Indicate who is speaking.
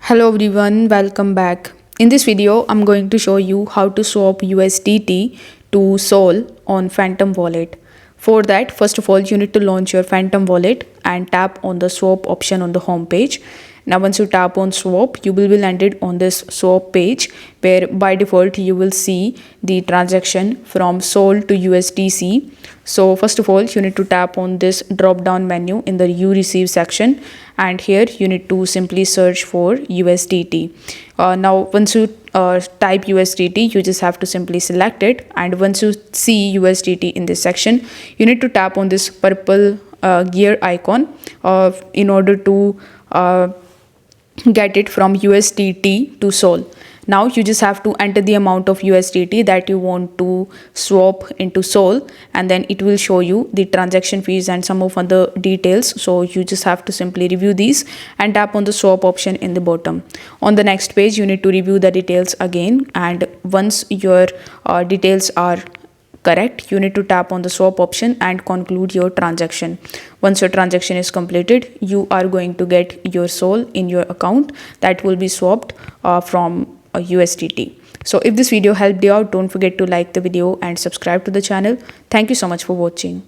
Speaker 1: Hello everyone, welcome back. In this video, I'm going to show you how to swap USDT to Sol on Phantom Wallet. For that, first of all, you need to launch your Phantom Wallet and tap on the swap option on the home page. Now once you tap on swap, you will be landed on this swap page where by default you will see the transaction from Sol to USDC. So first of all, you need to tap on this drop down menu in the you receive section, and here you need to simply search for USDT. Now once you type USDT, you just have to simply select it, and once you see USDT in this section, you need to tap on this purple gear icon in order to get it from USDT to Sol. Now you just have to enter the amount of USDT that you want to swap into Sol, and then it will show you the transaction fees and some of other details. So you just have to simply review these and tap on the swap option in the bottom. On the next page, you need to review the details again, and once your details are correct, you need to tap on the swap option and conclude your transaction. Once your transaction is completed, you are going to get your Sol in your account that will be swapped from USDT. So if this video helped you out, don't forget to like the video and subscribe to the channel. Thank you so much for watching.